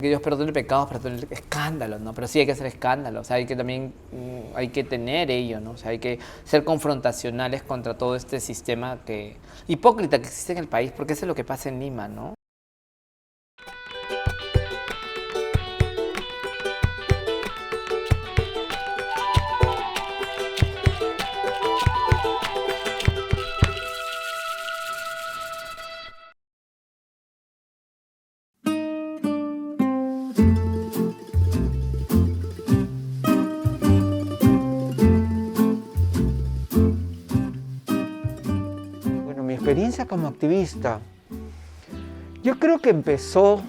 Que Dios perdone pecados, perdone escándalos, ¿no? Pero sí hay que hacer escándalos, o sea, hay que también, hay que tener ello, ¿no? O sea, hay que ser confrontacionales contra todo este sistema hipócrita que existe en el país, porque eso es lo que pasa en Lima, ¿no? Bueno, mi experiencia como activista, yo creo que empezó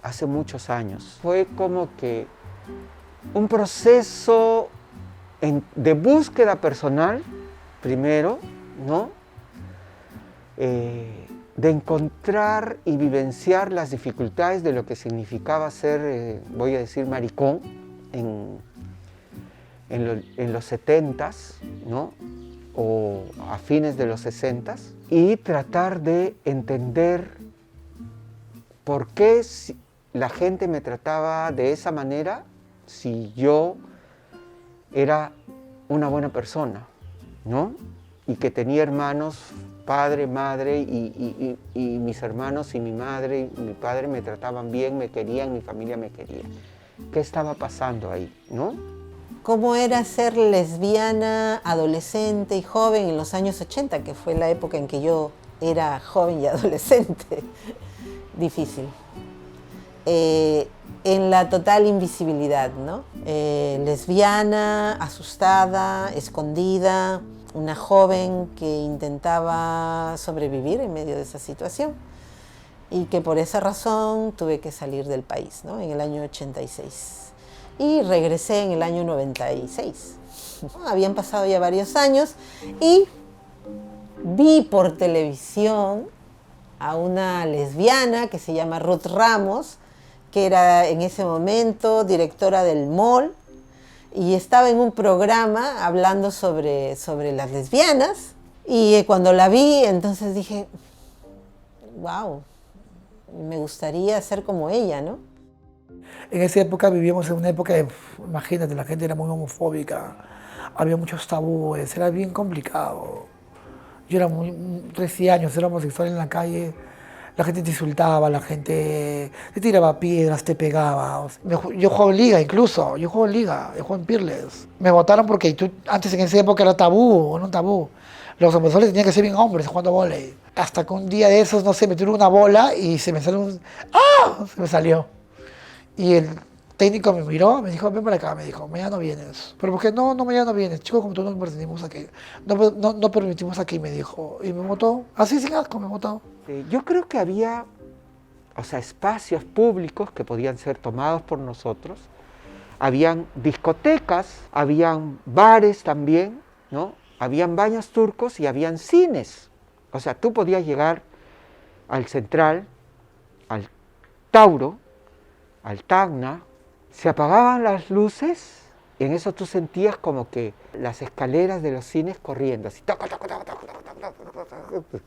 hace muchos años. Fue como que un proceso de búsqueda personal, primero, ¿no? De encontrar y vivenciar las dificultades de lo que significaba ser, voy a decir, maricón en los 70s, ¿no? O a fines de los 60s, y tratar de entender por qué la gente me trataba de esa manera si yo era una buena persona, ¿no? Y que tenía hermanos, padre, madre, y mis hermanos y mi madre y mi padre me trataban bien, me querían, mi familia me quería. ¿Qué estaba pasando ahí, no? ¿Cómo era ser lesbiana, adolescente y joven en los años 80, que fue la época en que yo era joven y adolescente? Difícil. En la total invisibilidad, ¿no? Lesbiana, asustada, escondida, una joven que intentaba sobrevivir en medio de esa situación y que por esa razón tuve que salir del país, ¿no? En el año 86. Y regresé en el año 96. Habían pasado ya varios años y vi por televisión a una lesbiana que se llama Ruth Ramos, que era en ese momento directora del MOL, y estaba en un programa hablando sobre las lesbianas. Y cuando la vi, entonces dije, wow, me gustaría ser como ella, ¿no? En esa época vivíamos en una época de, imagínate, la gente era muy homofóbica, había muchos tabúes, era bien complicado. Yo era 13 años, era homosexual en la calle, la gente te insultaba, la gente te tiraba piedras, te pegaba. O sea, yo juego en liga incluso, yo juego en Pirles. Me votaron porque antes en esa época era tabú, no tabú. Los homosexuales tenían que ser bien hombres jugando vóley. Hasta que un día de esos, no sé, me tiró una bola y se me salió ¡ah! Se me salió. Y el técnico me miró, me dijo, ven para acá, me dijo, mañana no vienes. Pero ¿por qué no, mañana no vienes? Chicos, como tú no permitimos aquí. No permitimos aquí, me dijo. Y me votó, así sin asco, me votó. Yo creo que había, o sea, espacios públicos que podían ser tomados por nosotros. Habían discotecas, habían bares también, ¿no? Habían baños turcos y habían cines. O sea, tú podías llegar al Central, al Tauro, al Tacna, se apagaban las luces y en eso tú sentías como que las escaleras de los cines corriendo, así,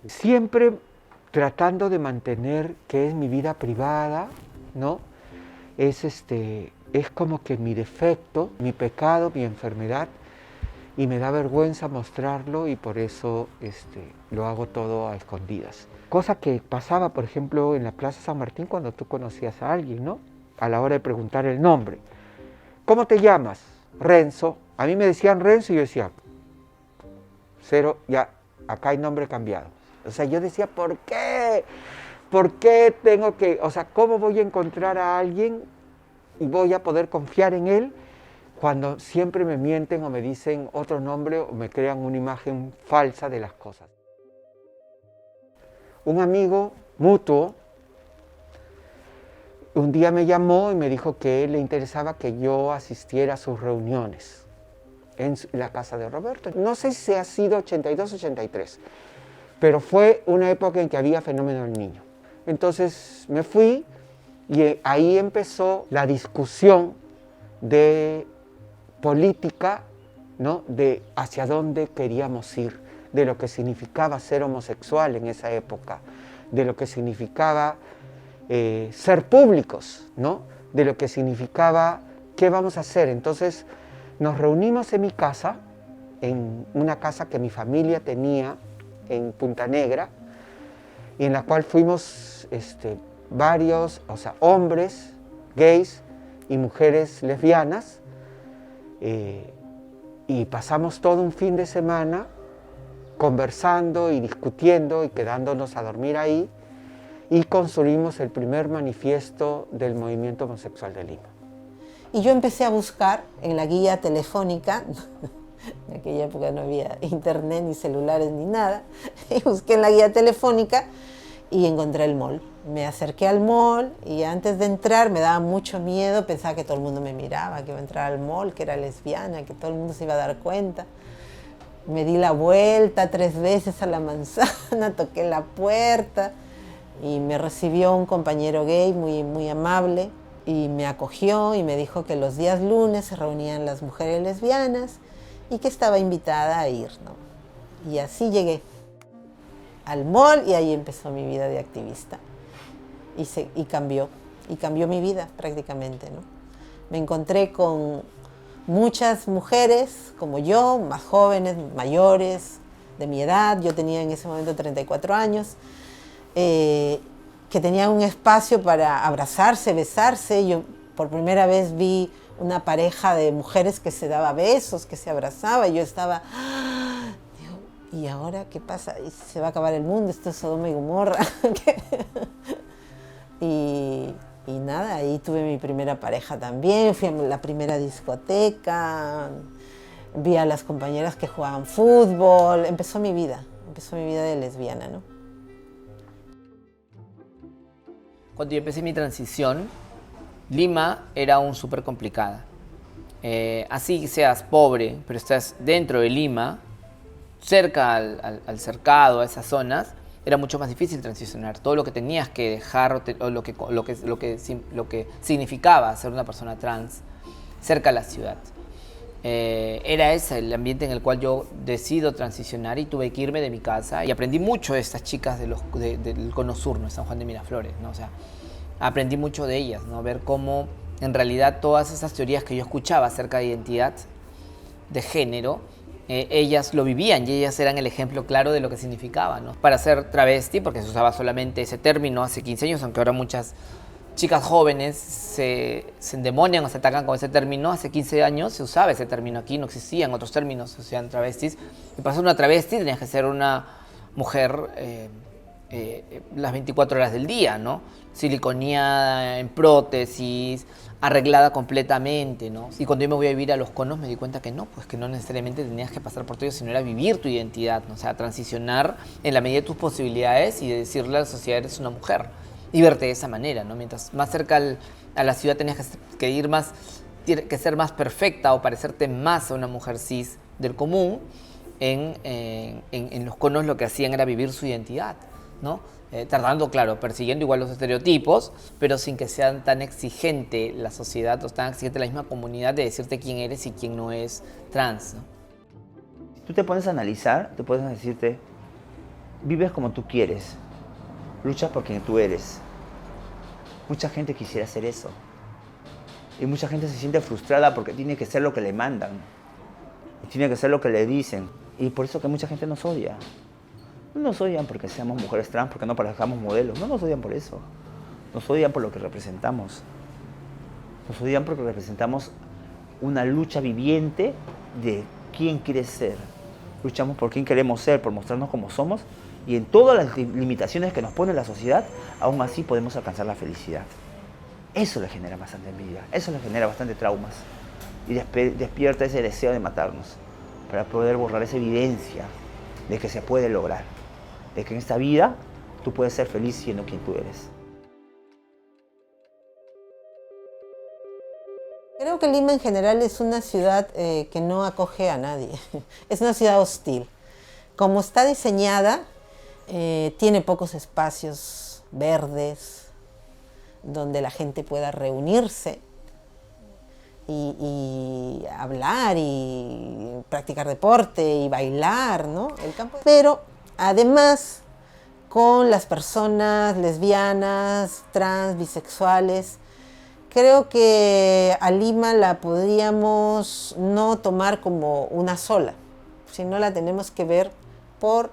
siempre tratando de mantener que es mi vida privada, ¿no? Es como que mi defecto, mi pecado, mi enfermedad, y me da vergüenza mostrarlo y por eso lo hago todo a escondidas. Cosa que pasaba, por ejemplo, en la Plaza San Martín cuando tú conocías a alguien, ¿no? A la hora de preguntar el nombre. ¿Cómo te llamas? Renzo. A mí me decían Renzo y yo decía, cero, ya, acá hay nombre cambiado. O sea, yo decía, ¿por qué? ¿Por qué tengo que, o sea, cómo voy a encontrar a alguien y voy a poder confiar en él cuando siempre me mienten o me dicen otro nombre o me crean una imagen falsa de las cosas? Un amigo mutuo un día me llamó y me dijo que le interesaba que yo asistiera a sus reuniones en la casa de Roberto. No sé si ha sido 82 o 83, pero fue una época en que había Fenómeno del Niño. Entonces me fui y ahí empezó la discusión de política, ¿no? De hacia dónde queríamos ir, de lo que significaba ser homosexual en esa época, de lo que significaba ser públicos, ¿no? De lo que significaba qué vamos a hacer. Entonces nos reunimos en mi casa, en una casa que mi familia tenía en Punta Negra, y en la cual fuimos varios, o sea, hombres gays y mujeres lesbianas, y pasamos todo un fin de semana conversando y discutiendo y quedándonos a dormir ahí, y construimos el primer manifiesto del movimiento homosexual de Lima. Y yo empecé a buscar en la guía telefónica, en aquella época no había internet ni celulares ni nada, y busqué en la guía telefónica y encontré el mall. Me acerqué al mall y antes de entrar me daba mucho miedo, pensaba que todo el mundo me miraba, que iba a entrar al mall, que era lesbiana, que todo el mundo se iba a dar cuenta. Me di la vuelta 3 veces a la manzana, toqué la puerta y me recibió un compañero gay muy, muy amable y me acogió y me dijo que los días lunes se reunían las mujeres lesbianas y que estaba invitada a ir, ¿no? Y así llegué al mall y ahí empezó mi vida de activista. Y cambió mi vida prácticamente, ¿no? Me encontré con muchas mujeres como yo, más jóvenes, mayores, de mi edad. Yo tenía en ese momento 34 años, que tenían un espacio para abrazarse, besarse. Yo por primera vez vi una pareja de mujeres que se daba besos, que se abrazaba, y yo estaba, digo, ¿y ahora qué pasa? ¿Se va a acabar el mundo? Esto es Sodoma y Gomorra. y nada, ahí tuve mi primera pareja también, fui a la primera discoteca, vi a las compañeras que jugaban fútbol, empezó mi vida de lesbiana, ¿no? Cuando yo empecé mi transición, Lima era aún súper complicada. Así seas pobre, pero estás dentro de Lima, cerca al cercado, a esas zonas, era mucho más difícil transicionar. Todo lo que tenías que dejar, o lo que significaba ser una persona trans cerca de la ciudad. Era ese el ambiente en el cual yo decido transicionar y tuve que irme de mi casa. Y aprendí mucho de estas chicas del Cono Sur, ¿no? San Juan de Miraflores, ¿no? O sea, aprendí mucho de ellas, ¿no? Ver cómo en realidad todas esas teorías que yo escuchaba acerca de identidad de género, ellas lo vivían y ellas eran el ejemplo claro de lo que significaba, ¿no? Para ser travesti, porque se usaba solamente ese término hace 15 años, aunque ahora muchas chicas jóvenes se endemonian o se atacan con ese término. Hace 15 años se usaba ese término aquí, no existían otros términos, se usaban travestis. Y para ser una travesti tenías que ser una mujer las 24 horas del día, ¿no? Siliconeada, en prótesis, arreglada completamente, ¿no? Y cuando yo me voy a vivir a Los Conos me di cuenta que no, pues que no necesariamente tenías que pasar por todo eso, sino era vivir tu identidad, ¿no? O sea, transicionar en la medida de tus posibilidades y de decirle a la sociedad eres una mujer y verte de esa manera, ¿no? Mientras más cerca a la ciudad tenías que ser más perfecta o parecerte más a una mujer cis del común. En Los Conos lo que hacían era vivir su identidad, ¿no? Tardando, claro, persiguiendo igual los estereotipos, pero sin que sea tan exigente la sociedad o tan exigente la misma comunidad de decirte quién eres y quién no es trans, ¿no? Si tú te pones a analizar, te puedes decirte, vives como tú quieres, luchas por quien tú eres. Mucha gente quisiera hacer eso. Y mucha gente se siente frustrada porque tiene que ser lo que le mandan. Y tiene que ser lo que le dicen. Y por eso que mucha gente nos odia. No nos odian porque seamos mujeres trans, porque no parezcamos modelos. No nos odian por eso. Nos odian por lo que representamos. Nos odian porque representamos una lucha viviente de quién quieres ser. Luchamos por quién queremos ser, por mostrarnos como somos. Y en todas las limitaciones que nos pone la sociedad, aún así podemos alcanzar la felicidad. Eso le genera bastante envidia. Eso le genera bastante traumas. Y despierta ese deseo de matarnos. Para poder borrar esa evidencia de que se puede lograr. De que en esta vida tú puedes ser feliz siendo quien tú eres. Creo que Lima en general es una ciudad que no acoge a nadie. Es una ciudad hostil. Como está diseñada, tiene pocos espacios verdes donde la gente pueda reunirse y hablar y practicar deporte y bailar, ¿no? El campo. Pero además, con las personas lesbianas, trans, bisexuales. Creo que a Lima la podríamos no tomar como una sola, sino la tenemos que ver por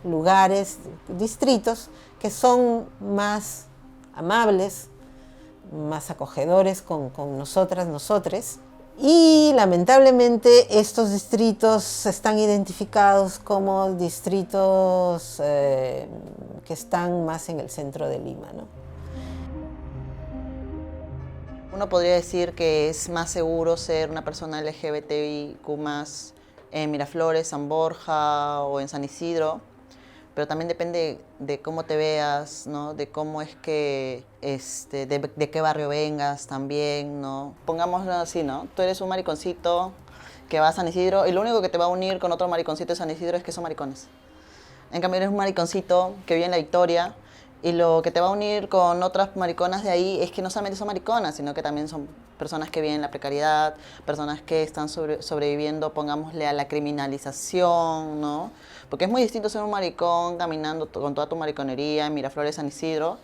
lugares, distritos que son más amables, más acogedores con nosotras, nosotres. Y lamentablemente estos distritos están identificados como distritos que están más en el centro de Lima, ¿no? Uno podría decir que es más seguro ser una persona LGBTIQ+ en Miraflores, San Borja o en San Isidro, pero también depende de cómo te veas, ¿no? De cómo es que, de qué barrio vengas también, ¿no? Pongámoslo así, ¿no? Tú eres un mariconcito que va a San Isidro y lo único que te va a unir con otro mariconcito de San Isidro es que son maricones. En cambio, eres un mariconcito que vive en La Victoria y lo que te va a unir con otras mariconas de ahí es que no solamente son mariconas, sino que también son personas que viven en la precariedad, personas que están sobreviviendo, pongámosle, a la criminalización, ¿no? Porque es muy distinto ser un maricón caminando con toda tu mariconería en Miraflores, San Isidro,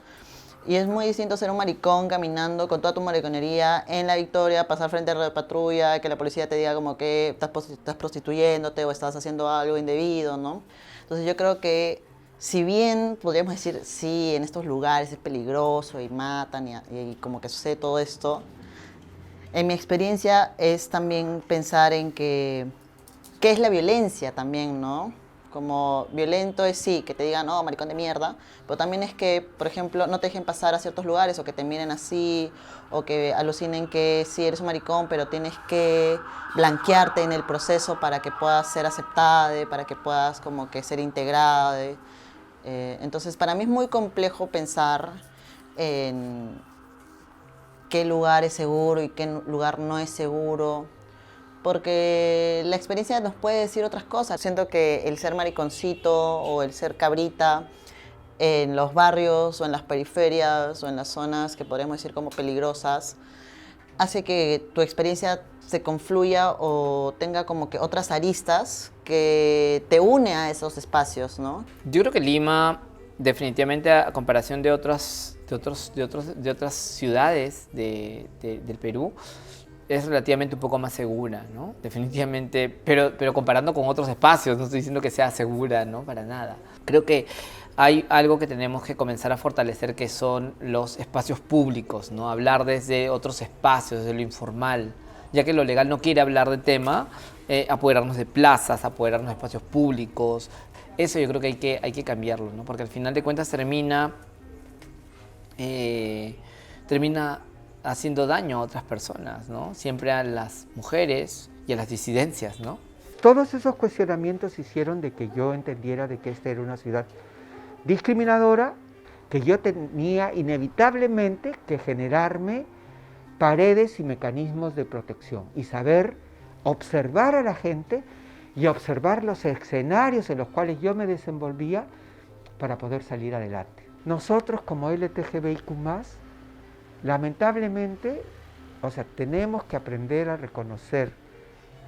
y es muy distinto ser un maricón caminando con toda tu mariconería en La Victoria, pasar frente a la patrulla, que la policía te diga como que estás prostituyéndote o estás haciendo algo indebido, ¿no? Entonces yo creo que si bien podríamos decir, sí, en estos lugares es peligroso y matan y como que sucede todo esto, en mi experiencia es también pensar en qué es la violencia también, ¿no? Como violento es sí, que te digan, no, maricón de mierda, pero también es que, por ejemplo, no te dejen pasar a ciertos lugares o que te miren así o que alucinen que sí eres un maricón, pero tienes que blanquearte en el proceso para que puedas ser aceptada, para que puedas como que ser integrada. Entonces, para mí es muy complejo pensar en qué lugar es seguro y qué lugar no es seguro, porque la experiencia nos puede decir otras cosas. Siento que el ser mariconcito o el ser cabrita en los barrios o en las periferias o en las zonas que podríamos decir como peligrosas, hace que tu experiencia se confluya o tenga como que otras aristas que te une a esos espacios, ¿no? Yo creo que Lima, definitivamente a comparación de otras ciudades del Perú, es relativamente un poco más segura, ¿no? Definitivamente, pero comparando con otros espacios, no estoy diciendo que sea segura, ¿no? Para nada. Creo que hay algo que tenemos que comenzar a fortalecer, que son los espacios públicos, ¿no? Hablar desde otros espacios, desde lo informal, ya que lo legal no quiere hablar de tema, apoderarnos de plazas, apoderarnos de espacios públicos. Eso yo creo que hay que cambiarlo, ¿no? Porque al final de cuentas termina haciendo daño a otras personas, ¿no? Siempre a las mujeres y a las disidencias, ¿no? Todos esos cuestionamientos hicieron de que yo entendiera de que esta era una ciudad discriminadora, que yo tenía inevitablemente que generarme paredes y mecanismos de protección y saber observar a la gente y observar los escenarios en los cuales yo me desenvolvía para poder salir adelante. Nosotros como LGTBIQ+, lamentablemente, tenemos que aprender a reconocer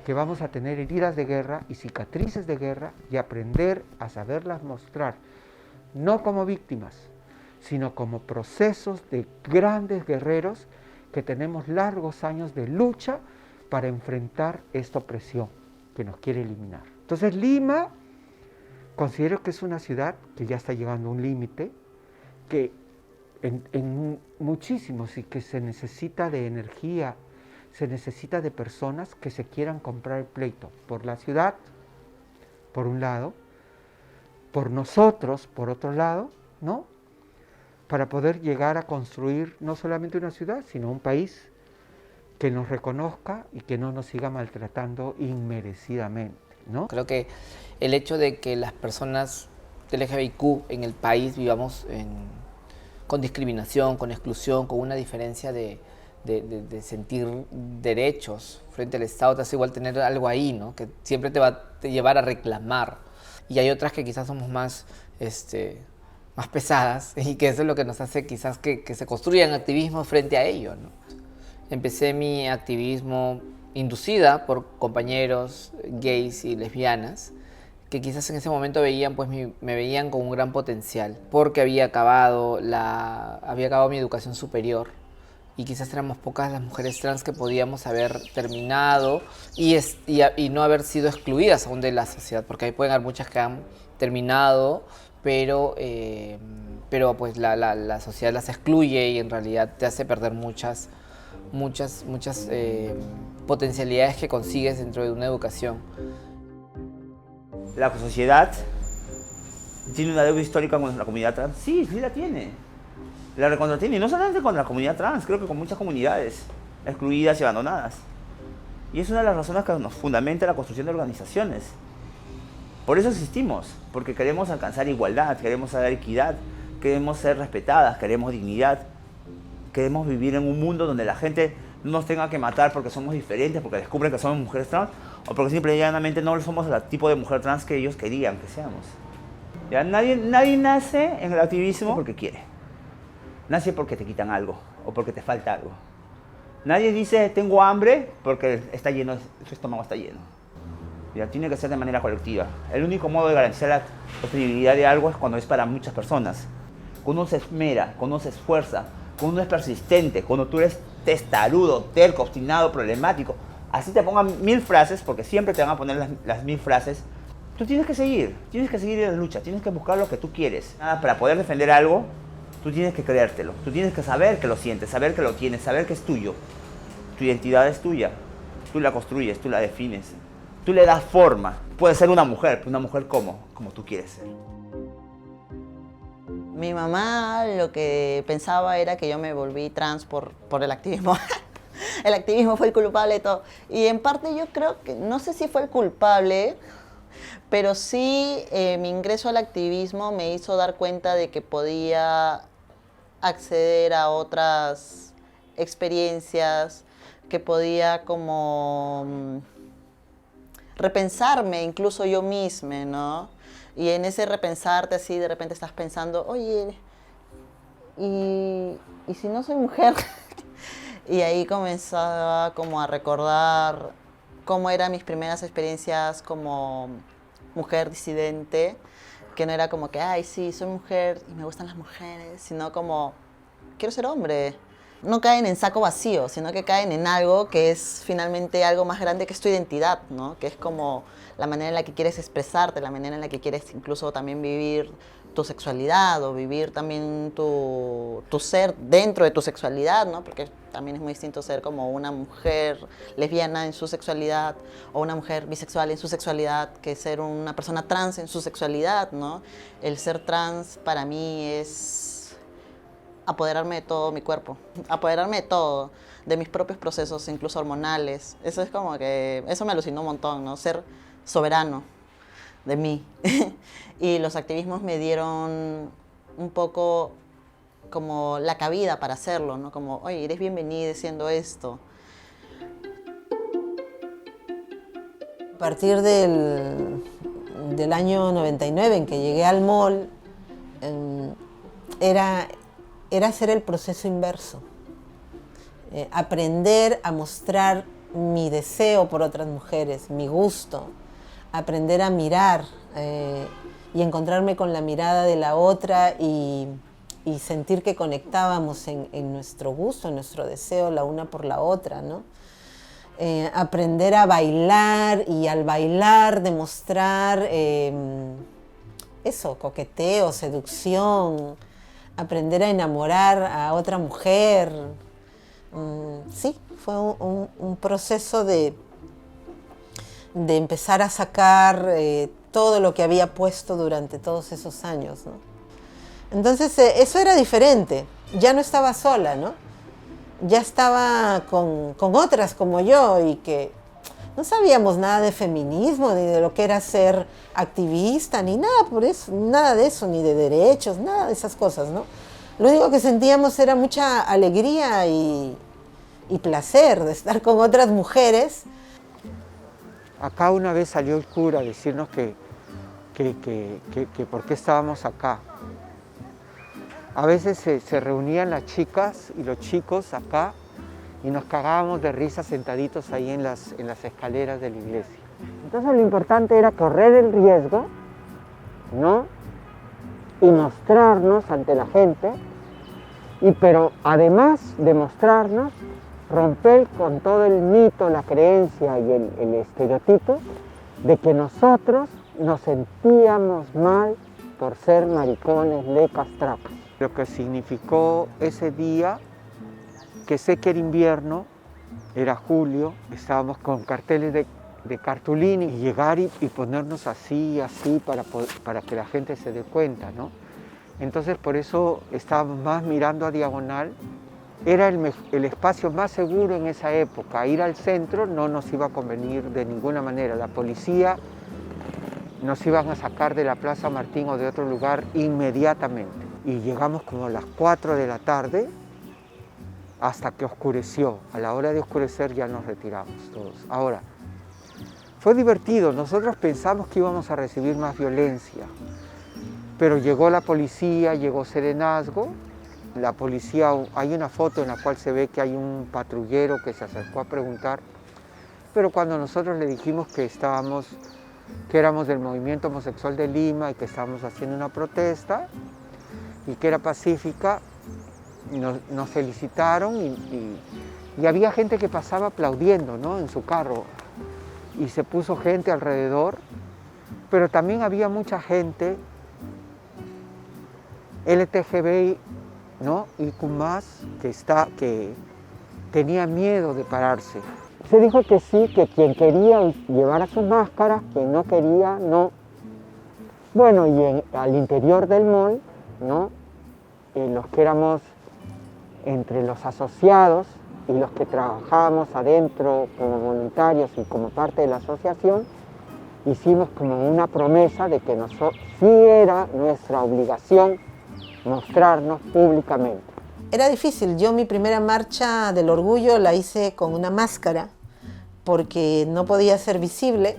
que vamos a tener heridas de guerra y cicatrices de guerra y aprender a saberlas mostrar, no como víctimas, sino como procesos de grandes guerreros que tenemos largos años de lucha para enfrentar esta opresión que nos quiere eliminar. Entonces Lima, considero que es una ciudad que ya está llegando a un límite, que en muchísimos y que se necesita de energía, se necesita de personas que se quieran comprar el pleito por la ciudad, por un lado, por nosotros, por otro lado, ¿no? Para poder llegar a construir no solamente una ciudad, sino un país que nos reconozca y que no nos siga maltratando inmerecidamente, ¿no? Creo que el hecho de que las personas LGBTQ en el país vivamos con discriminación, con exclusión, con una diferencia de sentir derechos frente al Estado, te hace igual tener algo ahí, ¿no? Que siempre te va a llevar a reclamar. Y hay otras que quizás somos más pesadas y que eso es lo que nos hace quizás que se construyan activismos frente a ello, ¿no? Empecé mi activismo inducida por compañeros gays y lesbianas que quizás en ese momento veían, pues me veían con un gran potencial, porque había acabado mi educación superior y quizás éramos pocas las mujeres trans que podíamos haber terminado y no haber sido excluidas aún de la sociedad, porque ahí pueden haber muchas que han terminado, pero pues la sociedad las excluye y en realidad te hace perder muchas potencialidades que consigues dentro de una educación. La sociedad tiene una deuda histórica con la comunidad trans. Sí, sí la tiene. La recontra tiene. Y no solamente con la comunidad trans, creo que con muchas comunidades excluidas y abandonadas. Y es una de las razones que nos fundamenta la construcción de organizaciones. Por eso existimos, porque queremos alcanzar igualdad, queremos dar equidad, queremos ser respetadas, queremos dignidad. Queremos vivir en un mundo donde la gente no nos tenga que matar porque somos diferentes, porque descubren que somos mujeres trans, o porque simple y llanamente no somos el tipo de mujer trans que ellos querían que seamos. ¿Ya? Nadie nace en el activismo porque quiere. Nace porque te quitan algo o porque te falta algo. Nadie dice tengo hambre porque su estómago está lleno. ¿Ya? Tiene que ser de manera colectiva. El único modo de garantizar la sostenibilidad de algo es cuando es para muchas personas. Cuando uno se esmera, cuando uno se esfuerza, cuando uno es persistente, cuando tú eres testarudo, terco, obstinado, problemático, así te pongan 1000 frases, porque siempre te van a poner las 1000 frases, tú tienes que seguir en la lucha, tienes que buscar lo que tú quieres. Para poder defender algo, tú tienes que creértelo, tú tienes que saber que lo sientes, saber que lo tienes, saber que es tuyo. Tu identidad es tuya, tú la construyes, tú la defines, tú le das forma. Puedes ser una mujer, pero una mujer como tú quieres ser. Mi mamá lo que pensaba era que yo me volví trans por el activismo. El activismo fue el culpable de todo. Y en parte yo creo que, no sé si fue el culpable, pero sí mi ingreso al activismo me hizo dar cuenta de que podía acceder a otras experiencias, que podía como repensarme incluso yo misma, ¿no? Y en ese repensarte así, de repente estás pensando, oye, ¿y si no soy mujer? Y ahí comenzaba como a recordar cómo eran mis primeras experiencias como mujer disidente, que no era como que, ay, sí, soy mujer y me gustan las mujeres, sino como, quiero ser hombre. No caen en saco vacío, sino que caen en algo que es finalmente algo más grande que es tu identidad, ¿no? Que es como la manera en la que quieres expresarte, la manera en la que quieres incluso también vivir tu sexualidad o vivir también tu ser dentro de tu sexualidad, ¿no? Porque también es muy distinto ser como una mujer lesbiana en su sexualidad o una mujer bisexual en su sexualidad que ser una persona trans en su sexualidad, ¿no? El ser trans para mí es apoderarme de todo mi cuerpo, apoderarme de todo, de mis propios procesos, incluso hormonales. Eso es como que, eso me alucinó un montón, ¿no? Ser soberano de mí. Y los activismos me dieron un poco como la cabida para hacerlo, ¿no? Como, oye, eres bienvenida siendo esto. A partir del año 99, en que llegué al MOL, era hacer el proceso inverso. Aprender a mostrar mi deseo por otras mujeres, mi gusto, aprender a mirar y encontrarme con la mirada de la otra y sentir que conectábamos en nuestro gusto, en nuestro deseo, la una por la otra, ¿no? Aprender a bailar y al bailar demostrar eso, coqueteo, seducción, aprender a enamorar a otra mujer. Sí, fue un proceso de empezar a sacar todo lo que había puesto durante todos esos años, ¿no? Entonces eso era diferente, ya no estaba sola, ¿no? Ya estaba con otras como yo y que no sabíamos nada de feminismo, ni de lo que era ser activista, ni nada por eso, nada de eso, ni de derechos, nada de esas cosas, ¿no? Lo único que sentíamos era mucha alegría y placer de estar con otras mujeres. Acá una vez salió el cura a decirnos que por qué estábamos acá. A veces se reunían las chicas y los chicos acá y nos cagábamos de risa sentaditos ahí en las escaleras de la iglesia. Entonces lo importante era correr el riesgo, ¿no? Y mostrarnos ante la gente, pero además de mostrarnos, romper con todo el mito, la creencia y el estereotipo de que nosotros nos sentíamos mal por ser maricones, lecas, trapos. Lo que significó ese día, que sé que era invierno, era julio, estábamos con carteles de cartulina y llegar y ponernos así para que la gente se dé cuenta, ¿no? Entonces por eso estábamos más mirando a diagonal. Era el espacio más seguro en esa época. Ir al centro no nos iba a convenir de ninguna manera. La policía nos iban a sacar de la Plaza Martín o de otro lugar inmediatamente. Y llegamos como a las 4 de la tarde hasta que oscureció. A la hora de oscurecer ya nos retiramos todos. Ahora, fue divertido. Nosotros pensamos que íbamos a recibir más violencia, pero llegó la policía, llegó Serenazgo. La policía, hay una foto en la cual se ve que hay un patrullero que se acercó a preguntar, pero cuando nosotros le dijimos que éramos del movimiento homosexual de Lima y que estábamos haciendo una protesta y que era pacífica, nos felicitaron y había gente que pasaba aplaudiendo, ¿no? En su carro, y se puso gente alrededor, pero también había mucha gente LGTBI, ¿no? Y con más que tenía miedo de pararse. Se dijo que sí, que quien quería llevara sus máscaras, quien no quería, no. Bueno, y al interior del mall, ¿no? Los que éramos entre los asociados y los que trabajábamos adentro como voluntarios y como parte de la asociación, hicimos como una promesa de que sí era nuestra obligación mostrarnos públicamente. Era difícil. Yo mi primera marcha del orgullo la hice con una máscara porque no podía ser visible.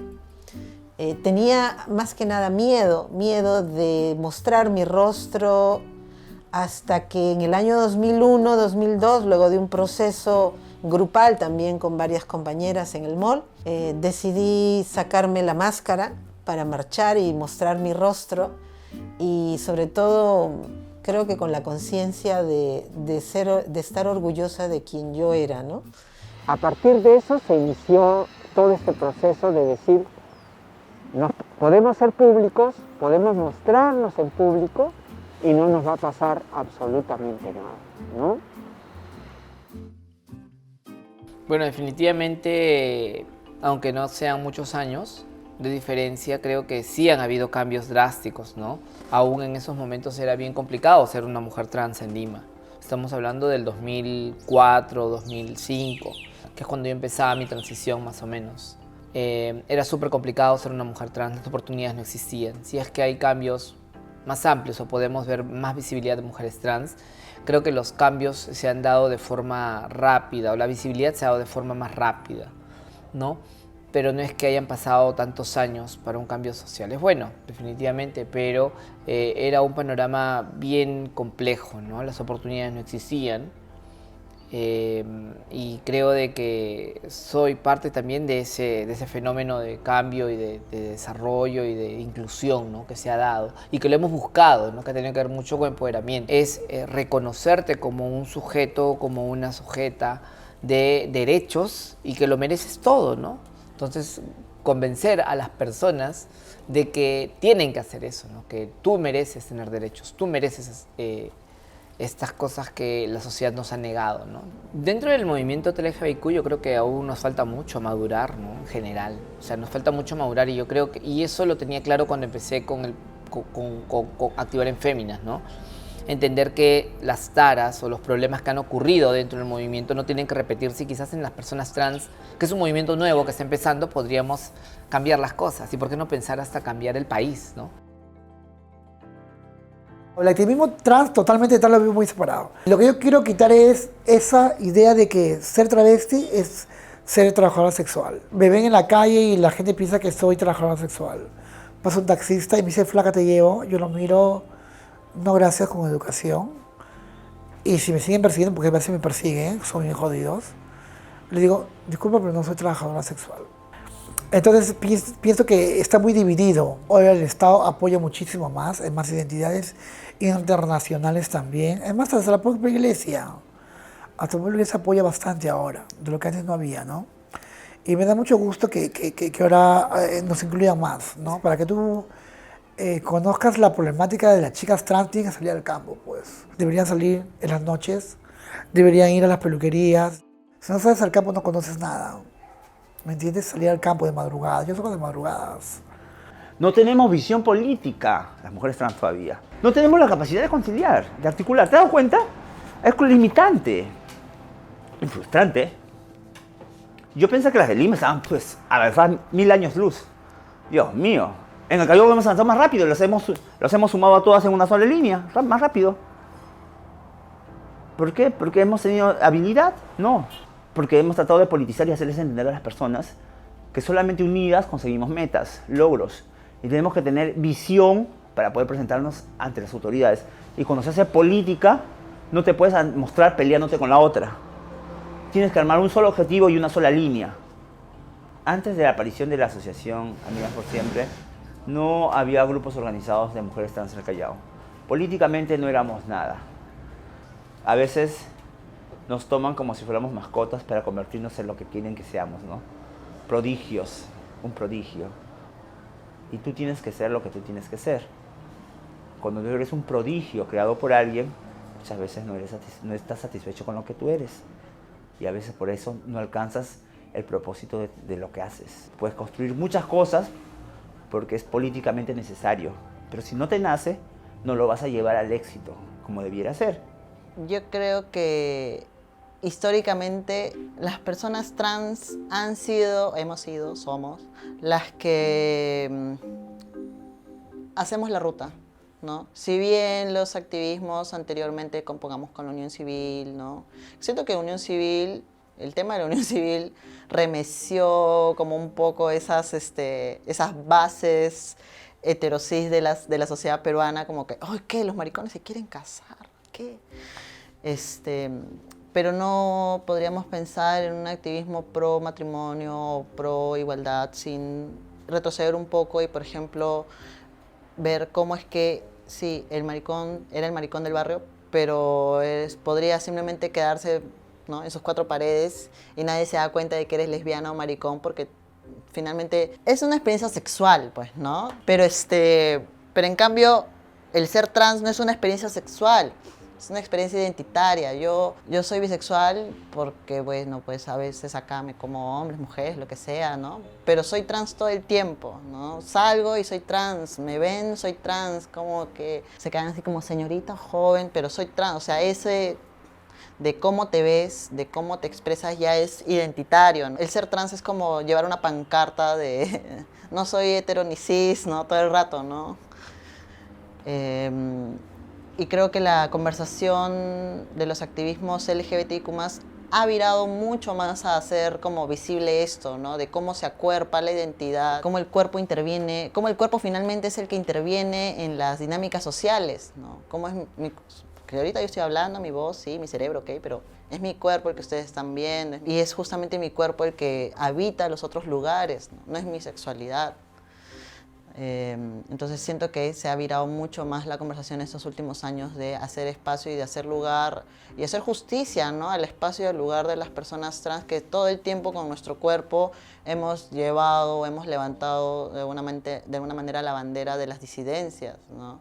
Tenía más que nada miedo de mostrar mi rostro, hasta que en el año 2001, 2002, luego de un proceso grupal también con varias compañeras en el mall, decidí sacarme la máscara para marchar y mostrar mi rostro, y sobre todo creo que con la conciencia de estar orgullosa de quien yo era, ¿no? A partir de eso se inició todo este proceso de decir, podemos ser públicos, podemos mostrarnos en público y no nos va a pasar absolutamente nada, ¿no? Bueno, definitivamente, aunque no sean muchos años de diferencia, creo que sí han habido cambios drásticos, ¿no? Aún en esos momentos era bien complicado ser una mujer trans en Lima. Estamos hablando del 2004, 2005, que es cuando yo empezaba mi transición más o menos. Era súper complicado ser una mujer trans, las oportunidades no existían. Si es que hay cambios más amplios o podemos ver más visibilidad de mujeres trans, creo que los cambios se han dado de forma rápida, o la visibilidad se ha dado de forma más rápida, ¿no? Pero no es que hayan pasado tantos años para un cambio social. Es bueno, definitivamente, pero era un panorama bien complejo, ¿no? Las oportunidades no existían. Y creo de que soy parte también de ese fenómeno de cambio y de desarrollo y de inclusión, ¿no? Que se ha dado y que lo hemos buscado, ¿no? Que ha tenido que ver mucho con empoderamiento. Es reconocerte como un sujeto, como una sujeta de derechos y que lo mereces todo, ¿no? Entonces, convencer a las personas de que tienen que hacer eso, ¿no? Que tú mereces tener derechos, tú mereces estas cosas que la sociedad nos ha negado, ¿no? Dentro del movimiento LGBTQ yo creo que aún nos falta mucho madurar, ¿no? En general, o sea, nos falta mucho madurar y yo creo que, y eso lo tenía claro cuando empecé con activar en Féminas, ¿no? Entender que las taras o los problemas que han ocurrido dentro del movimiento no tienen que repetirse y quizás en las personas trans, que es un movimiento nuevo que está empezando, podríamos cambiar las cosas y por qué no pensar hasta cambiar el país, ¿no? El activismo trans totalmente lo veo muy separado. Lo que yo quiero quitar es esa idea de que ser travesti es ser trabajadora sexual. Me ven en la calle y la gente piensa que soy trabajadora sexual. Pasa un taxista y me dice, flaca, te llevo. Yo lo miro, no gracias, con educación. Y si me siguen persiguiendo, porque a veces me persiguen, son bien jodidos, le digo, disculpa, pero no soy trabajadora sexual. Entonces pienso que está muy dividido. Hoy el Estado apoya muchísimo más, en más identidades internacionales también. Es más, hasta la propia iglesia. Hasta la propia iglesia apoya bastante ahora, de lo que antes no había, ¿no? Y me da mucho gusto que ahora nos incluyan más, ¿no? Para que tú conozcas la problemática de las chicas trans, tienen que salir al campo, pues. Deberían salir en las noches, deberían ir a las peluquerías. Si no sales al campo no conoces nada. ¿Me entiendes? Salir al campo de madrugada. Yo salgo de madrugadas. No tenemos visión política, las mujeres trans todavía. No tenemos la capacidad de conciliar, de articular. ¿Te das cuenta? Es limitante y frustrante. Yo pensé que las de Lima estaban, pues, a la verdad, 1000 años luz. Dios mío. En el Callao hemos avanzado más rápido, los hemos sumado a todas en una sola línea, más rápido. ¿Por qué? ¿Porque hemos tenido habilidad? No. Porque hemos tratado de politizar y hacerles entender a las personas que solamente unidas conseguimos metas, logros. Y tenemos que tener visión para poder presentarnos ante las autoridades. Y cuando se hace política, no te puedes mostrar peleándote con la otra. Tienes que armar un solo objetivo y una sola línea. Antes de la aparición de la asociación Amigas por Siempre, no había grupos organizados de mujeres trans en el Callao. Políticamente no éramos nada. A veces nos toman como si fuéramos mascotas para convertirnos en lo que quieren que seamos, ¿no? Prodigios, un prodigio. Y tú tienes que ser lo que tú tienes que ser. Cuando tú eres un prodigio creado por alguien, muchas veces no estás satisfecho con lo que tú eres. Y a veces por eso no alcanzas el propósito de lo que haces. Puedes construir muchas cosas porque es políticamente necesario. Pero si no te nace, no lo vas a llevar al éxito como debiera ser. Yo creo que históricamente las personas trans hemos sido, somos las que hacemos la ruta, ¿no? Si bien los activismos anteriormente, pongamos con la Unión Civil, ¿no? Siento que el tema de la Unión Civil remeció como un poco esas bases heterosis de la sociedad peruana, como que, ¡ay, qué! Los maricones se quieren casar, ¿qué? Pero no podríamos pensar en un activismo pro matrimonio o pro igualdad sin retroceder un poco y, por ejemplo, ver cómo es que, sí, el maricón era el maricón del barrio, pero podría simplemente quedarse, ¿no?, en sus cuatro paredes y nadie se da cuenta de que eres lesbiana o maricón porque finalmente es una experiencia sexual, pues, ¿no? Pero en cambio, el ser trans no es una experiencia sexual. Es una experiencia identitaria. Yo soy bisexual porque, bueno, pues a veces acá me como hombres, mujeres, lo que sea, ¿no? Pero soy trans todo el tiempo, ¿no? Salgo y soy trans, me ven, soy trans, como que se quedan así como señorita joven, pero soy trans. O sea, ese de cómo te ves, de cómo te expresas ya es identitario, ¿no? El ser trans es como llevar una pancarta de no soy hetero ni cis, ¿no? Todo el rato, ¿no? Y creo que la conversación de los activismos LGBTIQ+, ha virado mucho más a hacer como visible esto, ¿no? De cómo se acuerpa la identidad, cómo el cuerpo interviene, cómo el cuerpo finalmente es el que interviene en las dinámicas sociales, ¿no? Cómo es que ahorita yo estoy hablando, mi voz, sí, mi cerebro, ok, pero es mi cuerpo el que ustedes están viendo y es justamente mi cuerpo el que habita los otros lugares, ¿no? No es mi sexualidad. Entonces siento que se ha virado mucho más la conversación en estos últimos años de hacer espacio y de hacer lugar y hacer justicia, ¿no?, al espacio y al lugar de las personas trans que todo el tiempo con nuestro cuerpo hemos levantado de alguna manera la bandera de las disidencias, ¿no?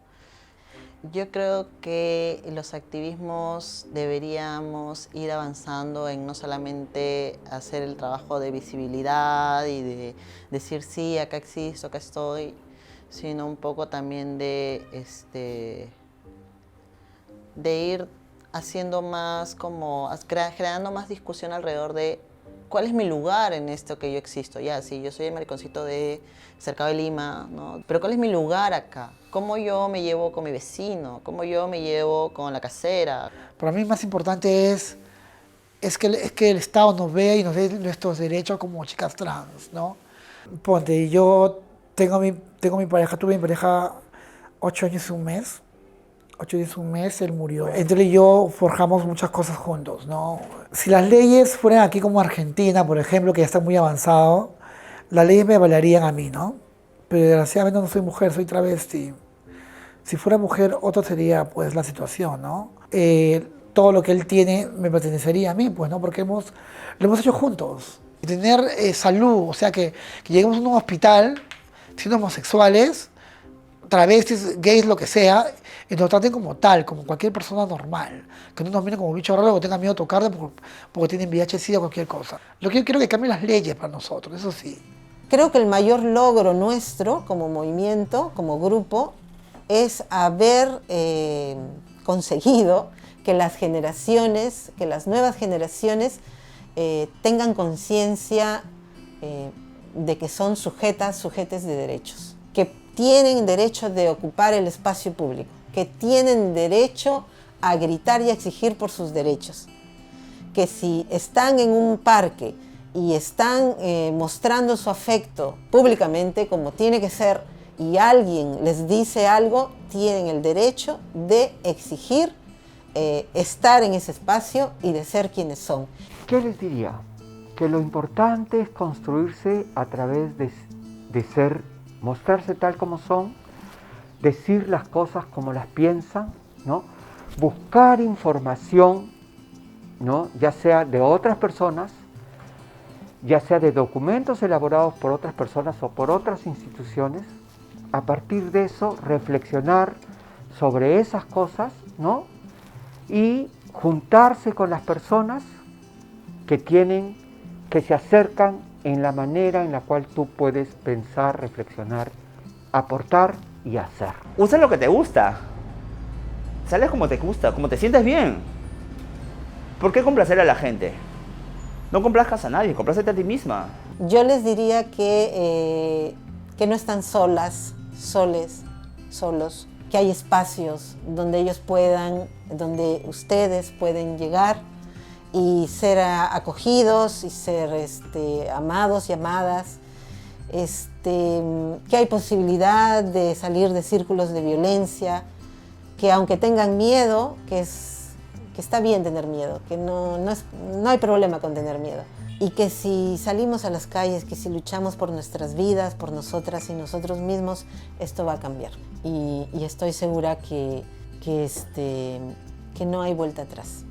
Yo creo que los activismos deberíamos ir avanzando en no solamente hacer el trabajo de visibilidad y de decir sí, acá existo, acá estoy, sino un poco también de ir haciendo más creando más discusión alrededor de cuál es mi lugar en esto que yo existo. Ya, sí, yo soy el mariconcito de Cercado de Lima, ¿no? Pero ¿cuál es mi lugar acá? ¿Cómo yo me llevo con mi vecino? ¿Cómo yo me llevo con la casera? Para mí más importante es que el Estado nos vea y nos dé nuestros derechos como chicas trans, ¿no? Ponte, yo tengo mi pareja, tuve mi pareja 8 años y un mes. 8 años y un mes, él murió. Entre él y yo forjamos muchas cosas juntos, ¿no? Si las leyes fueran aquí como Argentina, por ejemplo, que ya está muy avanzado, las leyes me avalarían a mí, ¿no? Pero desgraciadamente no soy mujer, soy travesti. Si fuera mujer, otra sería pues la situación, ¿no? Todo lo que él tiene me pertenecería a mí, pues, ¿no? Porque lo hemos hecho juntos. Y tener salud, o sea, que lleguemos a un hospital siendo homosexuales, travestis, gays, lo que sea, y nos traten como tal, como cualquier persona normal. Que no nos miren como bicho raro o tengan miedo de tocarle porque tienen VIH, o cualquier cosa. Lo que yo quiero es que cambien las leyes para nosotros, eso sí. Creo que el mayor logro nuestro como movimiento, como grupo, es haber conseguido que las nuevas generaciones tengan conciencia de que son sujetes de derechos, que tienen derecho de ocupar el espacio público, que tienen derecho a gritar y a exigir por sus derechos, que si están en un parque y están mostrando su afecto públicamente como tiene que ser y alguien les dice algo, tienen el derecho de exigir estar en ese espacio y de ser quienes son. ¿Qué les diría? Que lo importante es construirse a través de ser, mostrarse tal como son, decir las cosas como las piensan, ¿no? Buscar información, ¿no? Ya sea de otras personas, ya sea de documentos elaborados por otras personas o por otras instituciones. A partir de eso, reflexionar sobre esas cosas, ¿no? Y juntarse con las personas que se acercan en la manera en la cual tú puedes pensar, reflexionar, aportar y hacer. Usa lo que te gusta. Sales como te gusta, como te sientes bien. ¿Por qué complacer a la gente? No complazcas a nadie, complácete a ti misma. Yo les diría que no están solos, que hay espacios donde ellos donde ustedes pueden llegar y ser acogidos y ser amados y amadas, que hay posibilidad de salir de círculos de violencia, que aunque tengan miedo, que está bien tener miedo, que no hay problema con tener miedo. Y que si salimos a las calles, que si luchamos por nuestras vidas, por nosotras y nosotros mismos, esto va a cambiar. Y estoy segura que no hay vuelta atrás.